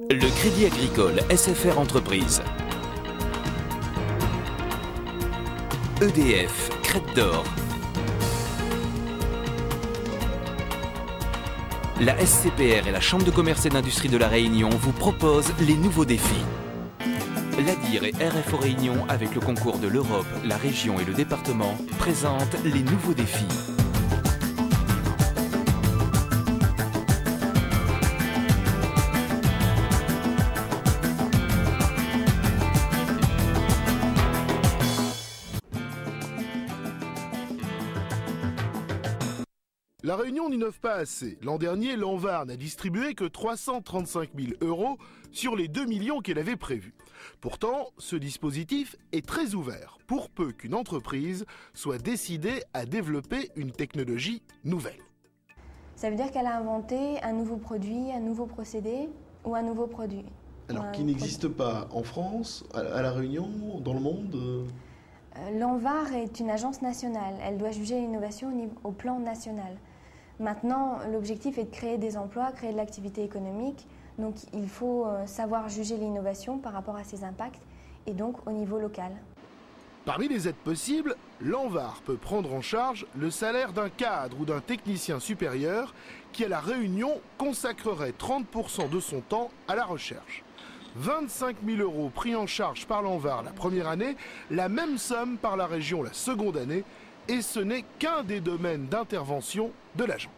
Le Crédit Agricole SFR Entreprises. EDF, Crête d'Or. La SCPR et la Chambre de commerce et d'industrie de La Réunion vous proposent les nouveaux défis. L'ADIR et RFO Réunion, avec le concours de l'Europe, la région et le département, présentent les nouveaux défis. La Réunion n'innove pas assez. L'an dernier, l'Anvar n'a distribué que 335 000 € sur les 2 millions qu'elle avait prévus. Pourtant, ce dispositif est très ouvert, pour peu qu'une entreprise soit décidée à développer une technologie nouvelle. Ça veut dire qu'elle a inventé un nouveau produit, un nouveau procédé ou un nouveau produit. Alors, qui n'existe pas en France, à La Réunion, dans le monde L'Anvar est une agence nationale. Elle doit juger l'innovation au plan national. Maintenant, l'objectif est de créer des emplois, créer de l'activité économique. Donc, il faut savoir juger l'innovation par rapport à ses impacts et donc au niveau local. Parmi les aides possibles, l'Anvar peut prendre en charge le salaire d'un cadre ou d'un technicien supérieur qui, à La Réunion, consacrerait 30% de son temps à la recherche. 25 000 € pris en charge par l'Anvar la première année, la même somme par la région la seconde année, et ce n'est qu'un des domaines d'intervention de l'agent.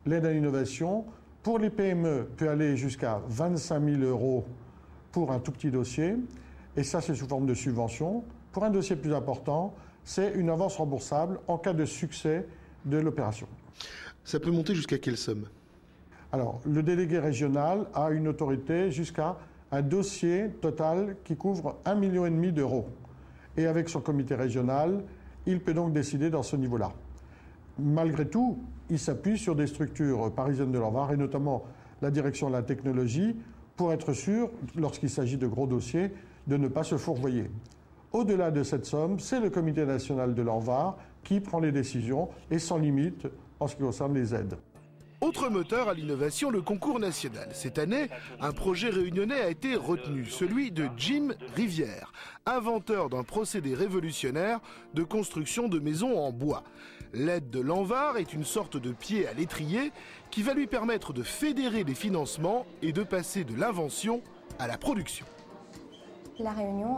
L'aide à l'innovation, pour les PME, peut aller jusqu'à 25 000 € pour un tout petit dossier, et ça c'est sous forme de subvention. Pour un dossier plus important, c'est une avance remboursable en cas de succès de l'opération. Ça peut monter jusqu'à quelle somme? Alors, le délégué régional a une autorité jusqu'à un dossier total qui couvre 1,5 million d'euros. Et avec son comité régional, il peut donc décider dans ce niveau-là. Malgré tout, il s'appuie sur des structures parisiennes de l'Anvar et notamment la direction de la technologie pour être sûr, lorsqu'il s'agit de gros dossiers, de ne pas se fourvoyer. Au-delà de cette somme, c'est le comité national de l'Anvar qui prend les décisions et sans limite en ce qui concerne les aides. Autre moteur à l'innovation, le concours national. Cette année, un projet réunionnais a été retenu, celui de Jim Rivière, inventeur d'un procédé révolutionnaire de construction de maisons en bois. L'aide de l'Anvar est une sorte de pied à l'étrier qui va lui permettre de fédérer les financements et de passer de l'invention à la production. La Réunion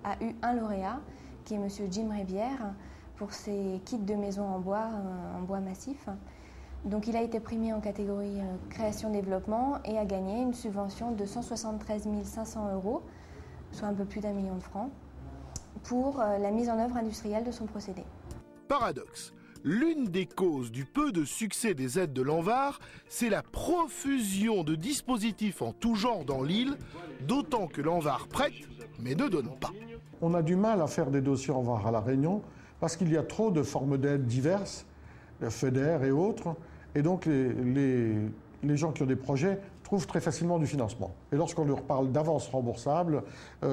a eu un lauréat, qui est M. Jim Rivière, pour ses kits de maisons en bois massif. Donc il a été primé en catégorie création-développement et a gagné une subvention de 173 500 €, soit un peu plus d'1 million de francs, pour la mise en œuvre industrielle de son procédé. Paradoxe. L'une des causes du peu de succès des aides de l'Anvar, c'est la profusion de dispositifs en tout genre dans l'île, d'autant que l'Anvar prête, mais ne donne pas. On a du mal à faire des dossiers Anvar à La Réunion parce qu'il y a trop de formes d'aide diverses, FEDER et autres, et donc les gens qui ont des projets trouvent très facilement du financement. Et lorsqu'on leur parle d'avance remboursable,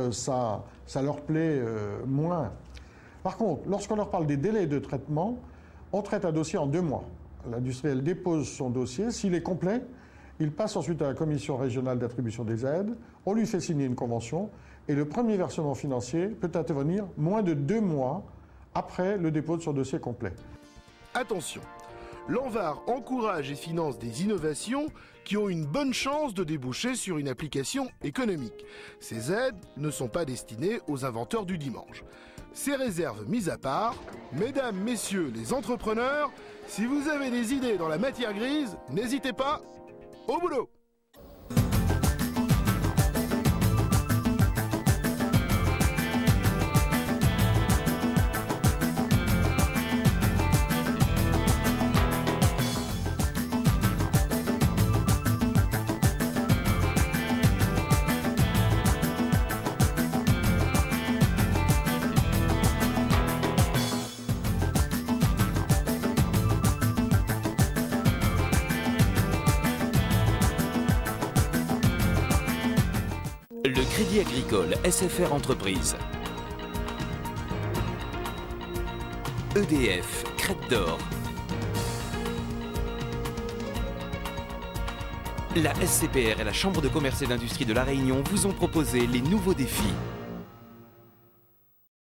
ça leur plaît moins. Par contre, lorsqu'on leur parle des délais de traitement, on traite un dossier en 2 mois. L'industriel dépose son dossier, s'il est complet, il passe ensuite à la commission régionale d'attribution des aides, on lui fait signer une convention, et le premier versement financier peut intervenir moins de 2 mois après le dépôt de son dossier complet. Attention, l'Anvar encourage et finance des innovations qui ont une bonne chance de déboucher sur une application économique. Ces aides ne sont pas destinées aux inventeurs du dimanche. Ces réserves mises à part, mesdames, messieurs les entrepreneurs, si vous avez des idées dans la matière grise, n'hésitez pas, au boulot! Le Crédit Agricole SFR Entreprises. EDF, Crête d'Or. La SCPR et la Chambre de commerce et d'industrie de La Réunion vous ont proposé les nouveaux défis.